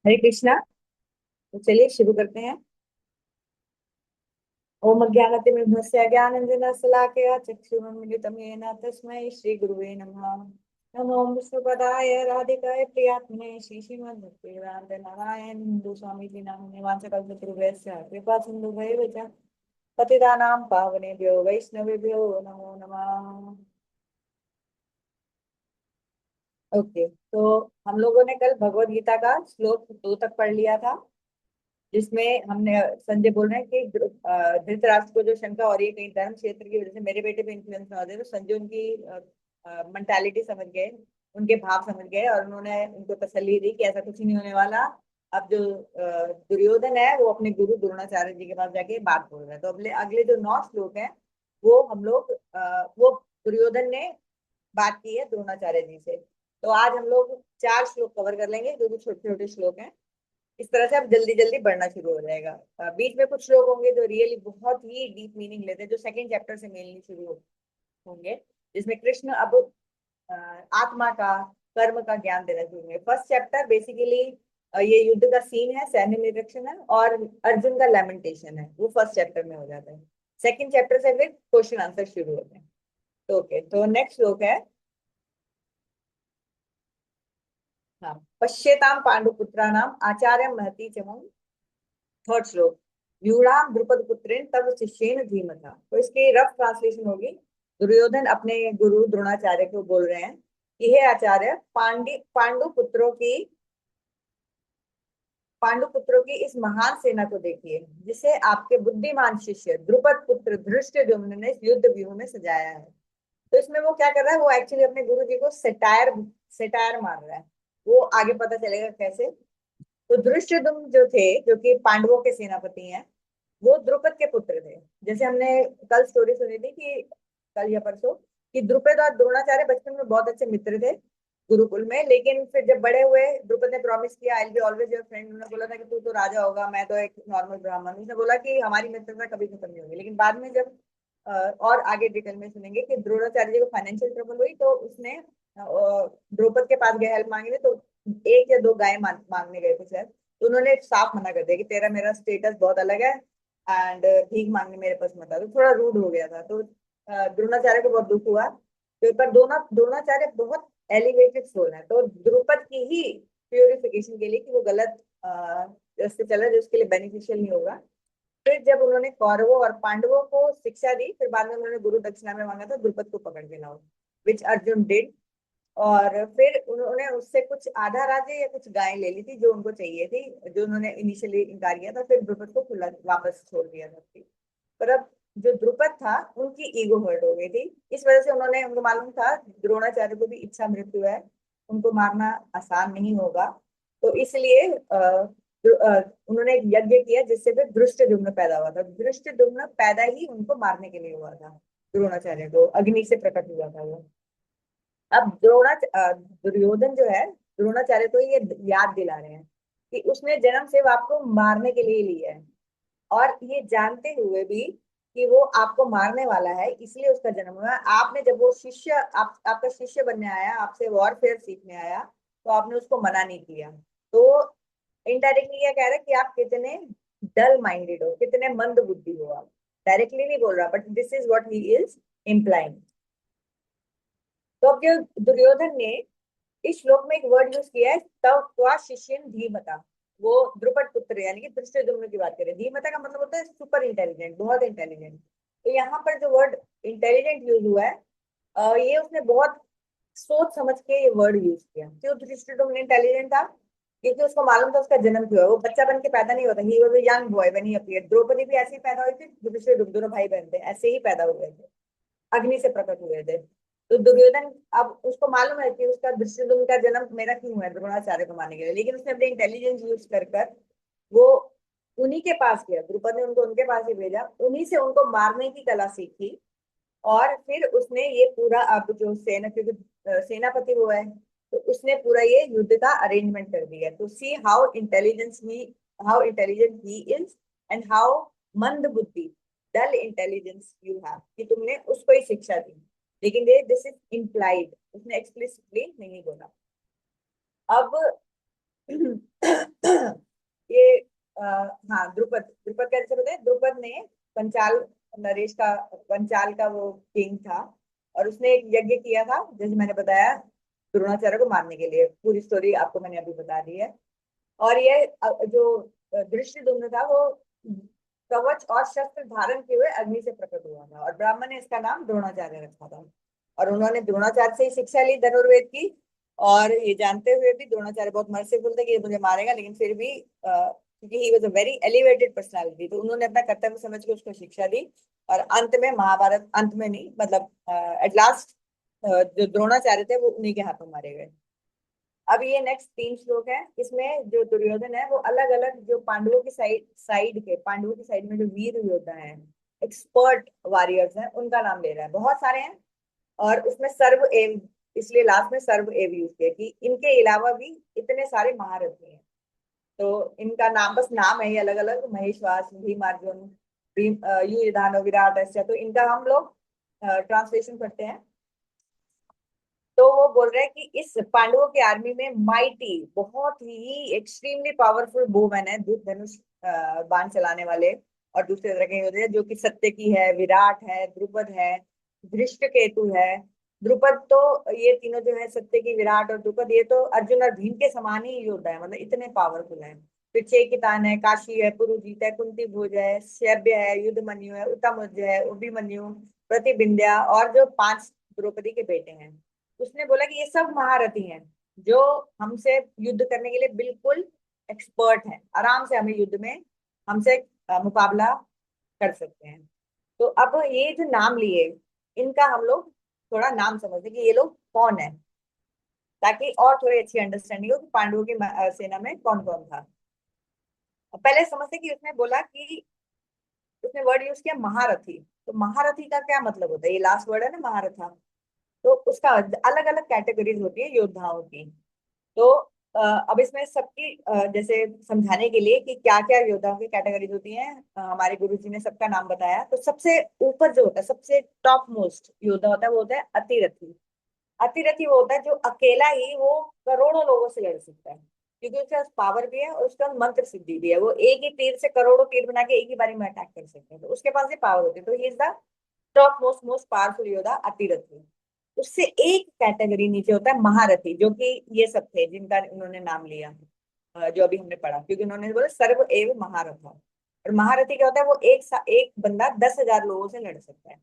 हरे कृष्णा। तो चलिए शुरू करते हैं। ओम अज्ञानतिमिर्भस्य अज्ञानञ्जनशलाकया चक्षुरुन्मिलितं येन तस्मै श्रीगुरुवे नमः। नमो विष्णुपदाय राधिकाय प्रियात्मे श्रीमद्भक्तिवेदान्त नारायण हिन्दू स्वामी नामिने वाञ्छकल्पतरुभ्यश्च कृपा सिन्धुभैव च पतितानां पावनेभ्यो वैष्णवेभ्यो नमो नमः। ओके, तो हम लोगों ने कल भगवत गीता का श्लोक 2 तक पढ़ लिया था, जिसमें हमने संजय बोल रहे हैं कि धृतराष्ट्र को जो शंका हो रही है कहीं धर्म क्षेत्र की वजह से मेरे बेटे पे इन्फ्लुएंस ना हो जाए, तो संजय उनकी मेंटालिटी समझ गए, उनके भाव समझ गए और उन्होंने उनको तसल्ली दी कि ऐसा कुछ नहीं होने वाला। अब जो दुर्योधन है वो अपने गुरु द्रोणाचार्य जी के पास जाके बात बोल रहा है। तो अगले अगले जो 9 श्लोक हैं वो हम लोग वो दुर्योधन ने बात की है द्रोणाचार्य जी से। तो आज हम लोग 4 श्लोक कवर कर लेंगे, जो कि छोटे छोटे श्लोक हैं। इस तरह से अब जल्दी जल्दी बढ़ना शुरू हो जाएगा। बीच में कुछ लोग होंगे जो रियली बहुत ही डीप मीनिंग लेते हैं, जो सेकंड चैप्टर से मिलनी शुरू होंगे, जिसमें कृष्ण अब अ, आत्मा का कर्म का ज्ञान देना शुरू होंगे। फर्स्ट चैप्टर बेसिकली ये युद्ध का सीन है, सैन्य निरीक्षण है और अर्जुन का लेमेंटेशन है, वो फर्स्ट चैप्टर में हो जाता है। सेकंड चैप्टर से फिर क्वेश्चन आंसर शुरू होते हैं। तो ओके, तो नेक्स्ट श्लोक है। हाँ, पश्येताम पांडुपुत्राणाम आचार्य महती चमु। थर्ड श्लोक, व्यूढ़ाम द्रुपद पुत्रेण तब शिष्येन धीमता। तो इसकी रफ ट्रांसलेशन होगी, दुर्योधन अपने गुरु द्रोणाचार्य को बोल रहे हैं कि हे आचार्य, पांडु पुत्रों की इस महान सेना को देखिए, जिसे आपके बुद्धिमान शिष्य द्रुपद पुत्र धृष्टद्युम्न ने इस युद्ध व्यूह में सजाया है। तो इसमें वो क्या कर रहा है, वो एक्चुअली अपने गुरु जी को सेटायर सेटायर मार रहा है। वो आगे पता चलेगा कैसे। तो धृष्टद्युम्न जो थे, जो कि पांडवों के सेनापति हैं, वो द्रुपद के पुत्र थे। जैसे हमने कल स्टोरी सुनी थी कि कल या परसों, कि द्रुपद और द्रोणाचार्य बचपन में बहुत अच्छे मित्र थे गुरुकुल में। लेकिन फिर जब बड़े हुए, द्रुपद ने प्रॉमिस किया I will be always your friend. उन्होंने बोला था कि तू तो राजा होगा, मैं तो एक नॉर्मल ब्राह्मण। उसने बोला कि हमारी मित्रता कभी खत्म नहीं होगी। लेकिन बाद में जब और आगे डिटेल में सुनेंगे कि द्रोणाचार्य जी को फाइनेंशियल ट्रबल हुई, तो उसने द्रौपद के पास गए हेल्प मांगने। तो एक या दो गाय मांगने गए थे शायद, तो उन्होंने साफ मना कर दिया कि तेरा मेरा स्टेटस बहुत अलग है एंड भीख मांगने मेरे पास मत आ। तो थोड़ा रूड हो गया था। तो द्रोणाचार्य को बहुत दुख हुआ। तो पर द्रोणाचार्य बहुत एलिवेटेड सोल है, तो द्रुपद की ही प्योरिफिकेशन के लिए कि वो गलत रास्ते चला जो उसके लिए बेनिफिशियल नहीं होगा। फिर जब उन्होंने कौरवों और पांडवों को शिक्षा दी, फिर बाद में उन्होंने गुरु दक्षिणा में मांगा था द्रुपद को पकड़ के लाओ, विच अर्जुन डिड। और फिर उन्होंने उससे कुछ आधा राज्य या कुछ गायें ले ली थी जो उनको चाहिए थी, जो उन्होंने इनिशियली इनकार किया था। फिर द्रुपद को खुला वापस छोड़ दिया था। पर अब जो द्रुपद था, उनकी ईगो हर्ट हो गई थी। इस वजह से उन्होंने, उनको मालूम था द्रोणाचार्य को भी इच्छा मृत्यु है, उनको मारना आसान नहीं होगा। तो इसलिए उन्होंने एक यज्ञ किया, जिससे फिर धृष्टद्युम्न पैदा हुआ था। धृष्टद्युम्न पैदा ही उनको मारने के लिए हुआ था। द्रोणाचार्य को अग्नि से प्रकट हुआ था वो। अब दुर्योधन जो है, द्रोणाचार्य को ये याद दिला रहे हैं कि उसने जन्म से वो आपको मारने के लिए लिया है, और ये जानते हुए भी कि वो आपको मारने वाला है, इसलिए उसका जन्म हुआ है। आपने जब वो शिष्य आपका शिष्य बनने आया, आपसे वॉरफेयर सीखने आया, तो आपने उसको मना नहीं किया। तो इनडायरेक्टली क्या कह रहा है कि आप कितने डल माइंडेड हो, कितने मंद बुद्धि हो। आप डायरेक्टली नहीं बोल रहा, but this is what he is implying. तो अब जो दुर्योधन ने इस श्लोक में एक वर्ड यूज किया है, तव त्वा शिष्यन धीमता। वो द्रुपद पुत्र यानी कि धृष्टद्युम्न की बात करें। धीमता का मतलब होता है सुपर इंटेलिजेंट, बहुत इंटेलिजेंट। तो यहाँ पर जो वर्ड इंटेलिजेंट यूज हुआ है, ये उसने बहुत सोच समझ के ये वर्ड यूज किया। क्यों धृष्टद्युम्न इंटेलिजेंट था? क्योंकि उसको मालूम था उसका जन्म क्यों है। वो बच्चा बन के पैदा नहीं होता, he was a young boy when he appeared. Draupadi भी ऐसे ही पैदा हुई थी, धृष्टद्युम्न दोनों भाई बहन थे, ऐसे ही पैदा हुए थे, अग्नि से प्रकट हुए थे। तो दुर्योधन, अब उसको मालूम है कि उसका दुष्योधन का जन्म मेरा क्यों हुआ है, द्रोणाचार्य को मारने के लिए। लेकिन उसने अपने इंटेलिजेंस यूज कर वो उन्हीं के पास गया। द्रुपद ने उनको उनके पास ही भेजा, उन्हीं से उनको मारने की कला सीखी। और फिर उसने ये पूरा, अब जो सेना, क्योंकि सेनापति वो है, तो उसने पूरा ये युद्ध का अरेंजमेंट कर दिया। तो see how intelligent he is, and how मंद बुद्धि, डल इंटेलिजेंस यू हैव, कि तुमने उसको ही शिक्षा दी। लेकिन ये दिस इज इम्प्लाइड, उसने एक्सप्लिसिटली नहीं बोला। अब हाँ, द्रुपद, द्रुपद कैसे बोलते हैं, द्रुपद ने पंचाल नरेश का, पंचाल का वो किंग था, और उसने एक यज्ञ किया था जैसे मैंने बताया द्रोणाचार्य को मारने के लिए। पूरी स्टोरी आपको मैंने अभी बता दी है। और ये जो धृष्टद्युम्न था वो कवच और शस्त्र धारण किए हुए अग्नि से प्रकट हुआ था, और ब्राह्मण ने इसका नाम द्रोणाचार्य रखा था। और उन्होंने द्रोणाचार्य से ही शिक्षा ली धनुर्वेद की। और ये जानते हुए भी द्रोणाचार्य बहुत मर्सीफुल थे कि ये मुझे मारेगा, लेकिन फिर भी क्योंकि he was a very elevated personality, तो उन्होंने अपना कर्तव्य समझ के उसको शिक्षा दी। और अंत में महाभारत, अंत में नहीं मतलब एट लास्ट जो द्रोणाचार्य थे वो उन्हीं के हाथों मारे गए। अब ये नेक्स्ट 3 श्लोक है, इसमें जो दुर्योधन है वो अलग अलग जो पांडवों की पांडवों की साइड में जो वीर योद्धा है, एक्सपर्ट वॉरियर्स हैं, उनका नाम ले रहा है। बहुत सारे हैं, और उसमें सर्व एव, इसलिए लास्ट में सर्व एव यूज किया कि इनके अलावा भी इतने सारे महारथी हैं। तो इनका नाम, बस नाम है ये अलग अलग, महेश्वास, भीमार्जुन, युधान, विराट, ऐसा। तो इनका हम लोग ट्रांसलेशन करते हैं। तो वो बोल रहे हैं कि इस पांडवों की आर्मी में माइटी, बहुत ही एक्सट्रीमली पावरफुल वुमेन है, धनुष बाण चलाने वाले और दूसरे तरह के योद्धे हैं, जो कि सत्य की है, विराट है, द्रुपद है, धृष्टकेतु है। द्रुपद तो, ये तीनों जो है सत्य की, विराट और द्रुपद, ये तो अर्जुन और भीम के समान ही योद्धा है, मतलब इतने पावरफुल हैं। फिर चेकितान है, काशी है, पुरुजीत है, कुंती भोज है, शैब्य है, युद्धमन्यु है, उत्तमोज है, अभिमन्यु, प्रतिबिंध्या, और जो 5 द्रौपदी के बेटे हैं। उसने बोला कि ये सब महारथी हैं जो हमसे युद्ध करने के लिए बिल्कुल एक्सपर्ट हैं, आराम से हमें युद्ध में हमसे मुकाबला कर सकते हैं। तो अब ये जो नाम लिए, इनका हम लोग थोड़ा नाम समझते कि ये लोग कौन है, ताकि और थोड़ी अच्छी अंडरस्टैंडिंग हो कि पांडवों की सेना में कौन कौन था। पहले समझते कि उसने बोला कि उसने वर्ड यूज किया महारथी। तो महारथी का क्या मतलब होता है, ये लास्ट वर्ड है ना महारथा। तो उसका अलग अलग कैटेगरीज होती है योद्धाओं की। तो अब इसमें सबकी जैसे समझाने के लिए कि क्या क्या योद्धाओं की कैटेगरीज होती हैं, हमारे गुरुजी ने सबका नाम बताया। तो सबसे ऊपर जो होता है, सबसे टॉप मोस्ट योद्धा होता है, वो होता है अतिरथी। अतिरथी वो होता है जो अकेला ही वो करोड़ों लोगों से लड़ सकता है, क्योंकि उसके पास पावर भी है और उसके पास मंत्र सिद्धि भी है। वो एक ही तीर से करोड़ों तीर बना के एक ही बारी में अटैक कर सकते हैं, तो उसके पास ये पावर होती है। तो he is the top most most powerful योद्धा अतिरथी। उससे एक कैटेगरी नीचे होता है महारथी, जो कि ये सब थे जिनका उन्होंने नाम लिया, जो अभी हमने पढ़ा, क्योंकि उन्होंने बोला सर्व एव महारथा। और महारथी क्या होता है, वो एक बंदा 10,000 लोगों से लड़ सकता है,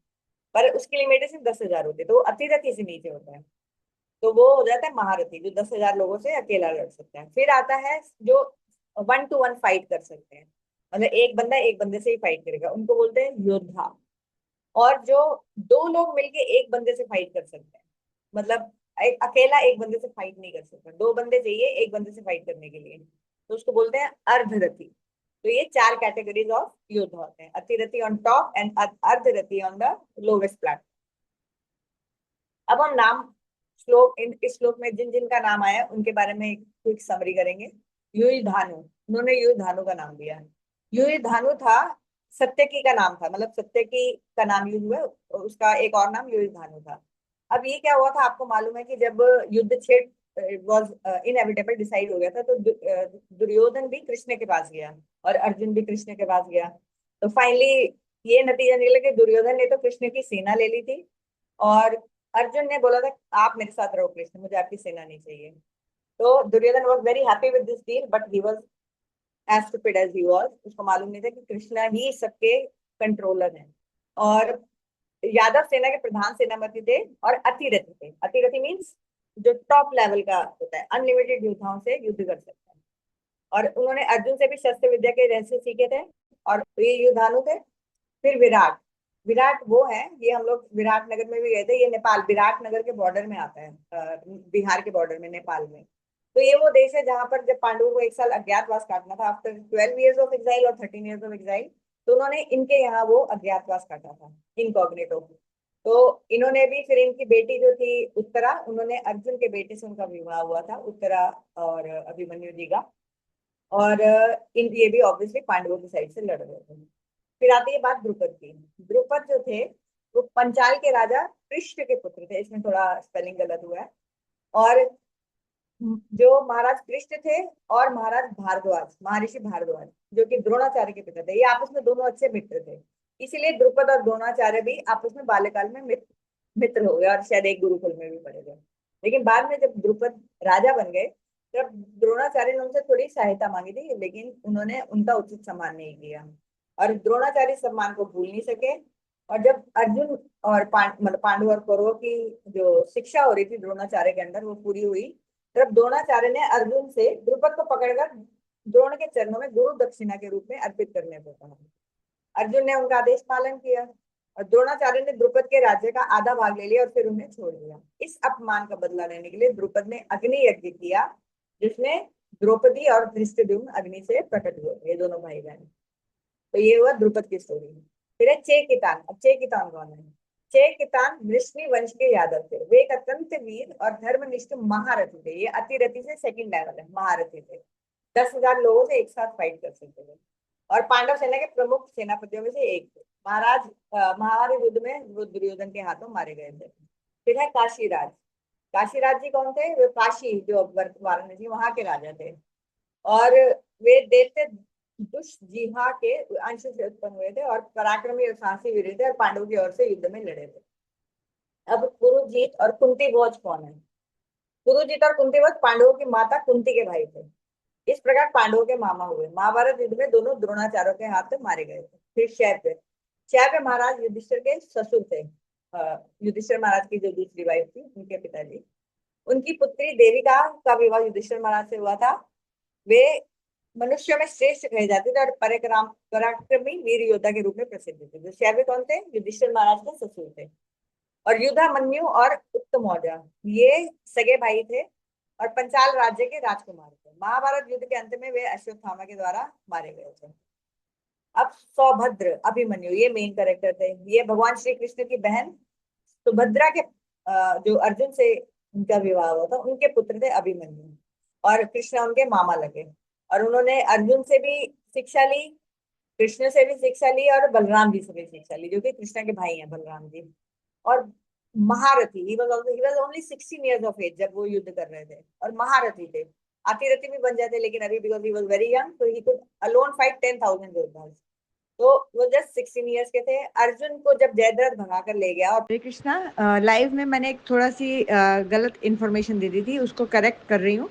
पर उसकी लिमिट सिर्फ 10,000 होती है, तो वो अतिरथी से नीचे होता है। तो वो हो जाता है महारथी, जो 10,000 लोगों से अकेला लड़ सकता है। फिर आता है जो 1 to 1 फाइट कर सकते हैं, मतलब एक बंदा एक बंदे से ही फाइट करेगा, उनको बोलते हैं योद्धा। और जो 2 लोग मिलके एक बंदे से फाइट कर सकते हैं, मतलब एक अकेला एक बंदे से फाइट नहीं कर सकता, 2 बंदे चाहिए एक बंदे से फाइट करने के लिए, तो उसको बोलते हैं अर्धरथी। तो ये 4 कैटेगरीज ऑफ योद्धा होते हैं, अतिरथी ऑन टॉप एंड अर्धरथी ऑन द लोवेस्ट प्लेटफॉर्म। अब हम नाम, इस श्लोक में जिन जिन का नाम आया उनके बारे में एक क्विक समरी करेंगे। युधानु, उन्होंने युधानु का नाम दिया। युधानु था, सत्यकी का नाम था, मतलब सत्यकी का नाम यूज हुआ, उसका एक और नाम युधानु था। अब ये क्या हुआ था, आपको मालूम है कि जब युद्ध छेड़ वॉज इनएविटेबल डिसाइड हो गया था, तो दुर्योधन भी कृष्ण के पास गया और अर्जुन भी कृष्ण के पास गया। तो फाइनली ये नतीजा निकला कि दुर्योधन ने तो कृष्ण की सेना ले ली थी, और अर्जुन ने बोला था आप मेरे साथ रहो कृष्ण, मुझे आपकी सेना नहीं चाहिए। तो Duryodhan was very happy with this deal, but he was as stupid as he was. उसको मालूम नहीं था कि कृष्णा ही सबके कंट्रोलर हैं। और यादव सेना के प्रधान सेनापति थे और अतिरथी थे। अतिरथी मीन्स जो टॉप लेवल का होता है, अनलिमिटेड योद्धाओं से युद्ध कर सकता है। और उन्होंने अर्जुन से भी शस्त्र विद्या के रहस्य सीखे थे, और ये युद्धानु थे। फिर विराट, विराट वो है, ये हम लोग विराट नगर में भी गए थे, ये नेपाल विराट नगर के बॉर्डर में आता है, बिहार के बॉर्डर में, नेपाल में। तो ये वो देश है जहां पर जब पांडवों को 1 साल अज्ञातवास काटना था, आफ्टर 12 years ऑफ एग्जाइल और 13 years ऑफ एग्जाइल, तो उन्होंने इनके यहाँ वो अज्ञातवास काटा था, इनकॉग्निटो। तो इन्होंने भी, फिर इनकी बेटी जो थी उत्तरा, उन्होंने अर्जुन के बेटे से उनका विवाह हुआ था, उत्तरा और अभिमन्यु जी का। और इन ये भी ऑब्वियसली पांडवों की साइड से लड़ रहे थे। फिर आती है बात द्रुपद की। द्रुपद जो थे वो पंचाल के राजा पृष्ठ के पुत्र थे, इसमें थोड़ा स्पेलिंग गलत हुआ है। और जो महाराज कृष्ण थे और महाराज भारद्वाज, महर्षि भारद्वाज, जो कि द्रोणाचार्य के पिता थे, ये आपस में दोनों अच्छे मित्र थे। इसीलिए द्रुपद और द्रोणाचार्य भी आपस में बाल्यकाल में मित्र हो गए और शायद एक गुरुकुल में भी पढ़े गए। लेकिन बाद में जब द्रुपद राजा बन गए, तब द्रोणाचार्य ने उनसे थोड़ी सहायता मांगी थी, लेकिन उन्होंने उनका उचित सम्मान नहीं किया। और द्रोणाचार्य सम्मान को भूल नहीं सके। और जब अर्जुन और मतलब पांडु और कौरवों की जो शिक्षा हो रही थी द्रोणाचार्य के अंदर, वो पूरी हुई, तब द्रोणाचार्य ने अर्जुन से द्रुपद को पकड़कर द्रोण के चरणों में गुरु दक्षिणा के रूप में अर्पित करने को कहा। अर्जुन ने उनका आदेश पालन किया और द्रोणाचार्य ने द्रुपद के राज्य का आधा भाग ले लिया और फिर उन्हें छोड़ दिया। इस अपमान का बदला लेने के लिए द्रुपद ने अग्नि यज्ञ किया, जिसमें द्रौपदी और धृष्टद्युम्न अग्नि से प्रकट हुए, ये दोनों भाई बहन। तो ये हुआ द्रुपद की स्टोरी। फिर है चेकितान। अब चेकितान कौन है? चेकितान वृष्णि वंश के यादव थे। वे एक अत्यंत वीर और धर्मनिष्ठ महारथी थे। ये अतिरथी से सेकंड लेवल है, महारथी थे। 10,000 लोगों से एक साथ फाइट कर सकते थे और पांडव सेना के प्रमुख सेनापतियों में से एक थे। महाभारत युद्ध में वो दुर्योधन के हाथों मारे गए थे। फिर है काशीराज। काशीराज जी कौन थे? वे काशी, जो वाराणसी, वहां के राजा थे। और वे दैत्य दुष्जिहा के अंश से उत्पन्न हुए थे और पराक्रमी और साहसी वीर थे और पांडवों की ओर से युद्ध में लड़े थे। अब पुरुजीत और कुंती भोज कौन है? पुरुजीत और कुंती भोज पांडवों की माता कुंती के भाई थे। इस प्रकार पांडवों के मामा हुए। महाभारत युद्ध में दोनों द्रोणाचार्यों के हाथ से मारे गए थे। फिर शैव्य। शैव्य महाराज युधिष्ठिर के ससुर थे। युधिष्ठिर महाराज की जो दूसरी वाइफ थी, उनके पिताजी। उनकी पुत्री देविका का विवाह युधिष्ठिर महाराज से हुआ था। वे मनुष्यों में श्रेष्ठ कहे जाते थे और पराक्रमी वीर योद्धा के रूप में प्रसिद्ध थे। जो शैव्य कौन थे? युधिष्ठिर महाराज के ससुर थे। और युधामन्यु और उत्तमौजा, ये सगे भाई थे और पंचाल राज्य के राजकुमार थे। महाभारत युद्ध के अंत में वे अश्वत्थामा के द्वारा मारे गए थे। अब सौभद्र, अभिमन्यु, ये मेन कैरेक्टर थे। ये भगवान श्री कृष्ण की बहन सुभद्रा के जो अर्जुन से उनका विवाह हुआ था, उनके पुत्र थे अभिमन्यु। और कृष्ण उनके मामा लगे। और उन्होंने अर्जुन से भी शिक्षा ली, कृष्ण से भी शिक्षा ली और बलराम जी से भी शिक्षा ली, जो कि कृष्ण के भाई हैं बलराम जी। और महारथी, he was only 16 years of age जब वो युद्ध कर रहे थे, और महारथी थे। अतिरथी भी बन जाते, लेकिन अभी because he was very young, तो ही कुड अलोन फाइट 10,000 योद्धास। तो वो जस्ट 16 इयर्स के थे। अर्जुन को जब जयद्रथ भगा कर ले गया, और हरे कृष्णा, लाइव में मैंने एक थोड़ा सी गलत इन्फॉर्मेशन दे दी थी, उसको करेक्ट कर रही हूँ।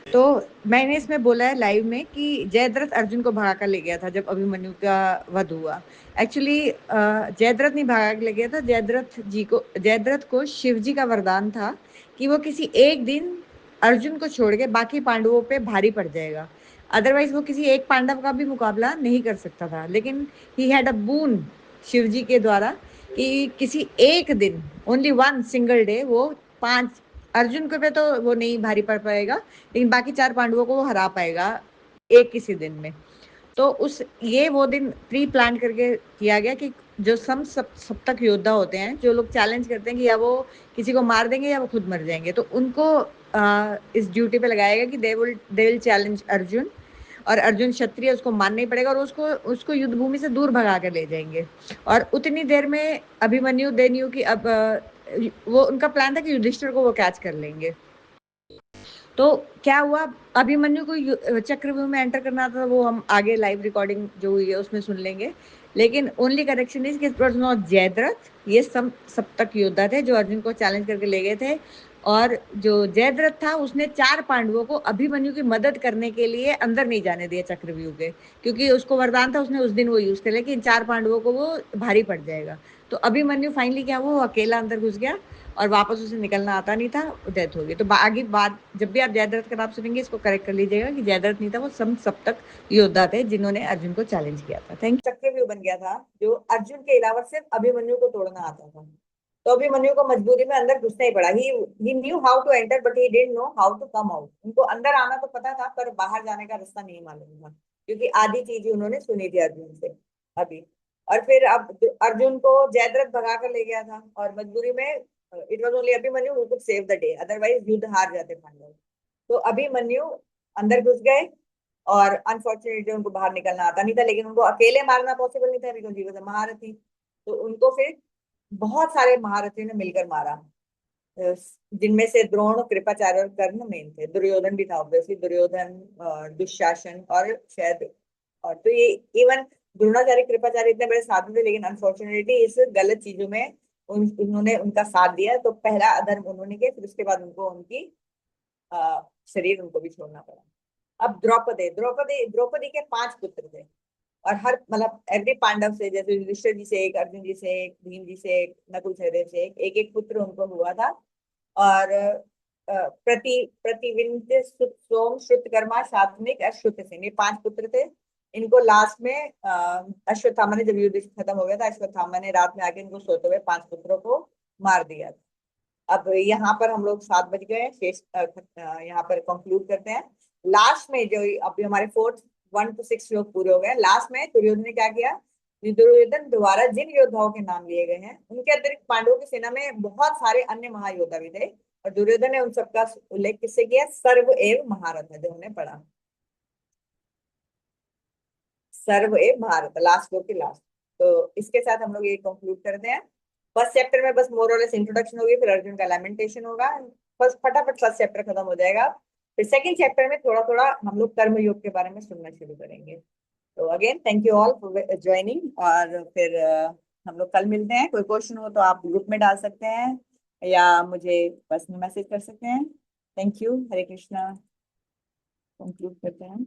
तो मैंने इसमें बोला है लाइव में कि जयद्रथ अर्जुन को भगा कर ले गया था जब अभिमन्यु का वध हुआ। एक्चुअली जयद्रथ नहीं भगा कर ले गया था। जयद्रथ को शिव जी का वरदान था कि वो किसी एक दिन अर्जुन को छोड़ के बाकी पांडवों पे भारी पड़ जाएगा। अदरवाइज वो किसी एक पांडव का भी मुकाबला नहीं कर सकता था। लेकिन ही हैड अ बून शिव जी के द्वारा कि किसी एक दिन, ओनली वन सिंगल डे, वो 5 अर्जुन को पे तो वो नहीं भारी पड़ पाएगा, लेकिन बाकी 4 पांडवों को वो हरा पाएगा एक किसी दिन में। तो वो दिन प्री प्लान करके किया गया कि जो सप्तक योद्धा होते हैं, जो लोग चैलेंज करते हैं कि या वो किसी को मार देंगे या वो खुद मर जाएंगे, तो उनको इस ड्यूटी पे लगाया गया कि दे विल चैलेंज अर्जुन, और अर्जुन क्षत्रिय, उसको मानना ही पड़ेगा और उसको उसको युद्ध भूमि से दूर भगा कर ले जाएंगे। और उतनी देर में अभिमन्यु दे न्यू कि अब वो उनका प्लान था कि युधिष्ठिर को वो कैच कर लेंगे। तो क्या हुआ, अभिमन्यु को चक्रव्यूह में एंटर करना था, वो हम आगे लाइव रिकॉर्डिंग जो हुई है उसमें सुन लेंगे। लेकिन ओनली करेक्शन इज कि इट वाज नॉट जयद्रथ, ये सप्तक योद्धा थे जो अर्जुन को चैलेंज करके ले गए थे। और जो जयद्रथ था उसने 4 पांडवों को अभिमन्यु की मदद करने के लिए अंदर नहीं जाने दिया चक्रव्यूह के, क्योंकि उसको वरदान था, उसने उस दिन वो यूज कर लिया कि इन 4 पांडवों को वो भारी पड़ जाएगा। तो अभिमन्यु फाइनली क्या हुआ, वो अकेला अंदर घुस गया और वापस उसे निकलना आता नहीं था, डेथ हो गई। तो आगे बात, जब भी आप जयद्रथ का नाम सुनेंगे इसको करेक्ट कर लीजिएगा कि जयद्रथ नहीं था, वो सप्तक योद्धा थे जिन्होंने अर्जुन को चैलेंज किया था। Thank you. चक्रव्यूह बन गया था जो अर्जुन के अलावा सिर्फ अभिमन्यु को तोड़ना आता था। तो अभिमन्यु को मजबूरी में अंदर घुसना ही पड़ा। He knew how to enter but he didn't know how to come out. उनको अंदर आना तो पता था, पर बाहर जाने का रास्ता नहीं मालूम था, क्योंकि आधी चीजें उन्होंने सुनी थी अर्जुन से अभी। और फिर अब अर्जुन को जयद्रथ भगा कर ले गया था और मजबूरी में it was only Abhimanyu who could save the day, otherwise युद्ध हार जाते पांडव। तो अभिमन्यु अंदर घुस गए और अनफॉर्चुनेटली उनको बाहर निकलना आता नहीं था, लेकिन उनको अकेले मारना पॉसिबल नहीं था बिकॉज ही वाज अ महारथी। तो उनको फिर बहुत सारे महारथियों ने मिलकर मारा। जिनमें से द्रोण, कृपाचार्य और कर्ण मेन थे। दुर्योधन भी था ऑब्वियसली, दुर्योधन, दुशासन और शायद, और तो ये इवन द्रोणाचार्य, कृपाचार्य इतने बड़े साधु थे, लेकिन अनफॉर्चुनेटली इस गलत चीजों में उन्होंने उनका साथ दिया, तो पहला अधर्म उन्होंने किया, फिर उसके बाद उनको उनकी शरीर उनको भी छोड़ना पड़ा। अब द्रौपदी द्रौपदी द्रौपदी के 5 पुत्र थे, और हर मतलब एवरी पांडव से, जैसे युधिष्ठिर जी से एक, अर्जुन जी से एक, भीम जी से एक, नकुल सहदेव से एक, एक पुत्र उनको हुआ था। और प्रतिविंत, सोम, श्रुतकर्मा, शातनिक, अश्वत्थसेन, ये 5 पुत्र थे। इनको लास्ट में अश्वत्थामा ने, जब युद्ध खत्म हो गया था, अश्वत्थामा ने रात में आके इनको सोते हुए 5 पुत्रों को मार दिया था। अब यहाँ पर हम लोग 7 बज गए हैं, शेष यहाँ पर कंक्लूड करते हैं। लास्ट में जो अभी हमारे 4 1 to 6 श्लोक पूरे हो गए, लास्ट में दुर्योधन ने क्या किया, दुर्योधन द्वारा जिन योद्धाओं के नाम लिए गए हैं, उनके अतिरिक्त पांडवों की सेना में बहुत सारे अन्य महायोद्धा भी थे, और दुर्योधन ने उन सबका उल्लेख किससे किया, सर्व एव महारथ है, जो हमने पढ़ा, सर्व एव महारथ, लास्ट श्लोक के लास्ट। तो इसके साथ हम लोग ये कंक्लूड करते हैं। फर्स्ट चैप्टर में बस मोर और लेस इंट्रोडक्शन होगी, फिर अर्जुन का लैमेंटेशन होगा, बस फटाफट फर्स्ट चैप्टर खत्म हो जाएगा। फिर सेकंड चैप्टर में थोड़ा थोड़ा हम लोग कर्म योग के बारे में सुनना शुरू करेंगे। तो again thank you all for joining, और फिर हम लोग कल मिलते हैं। कोई क्वेश्चन हो तो आप ग्रुप में डाल सकते हैं, या मुझे पर्सनल मैसेज कर सकते हैं। Thank you, Hare Krishna. Conclude करते हैं।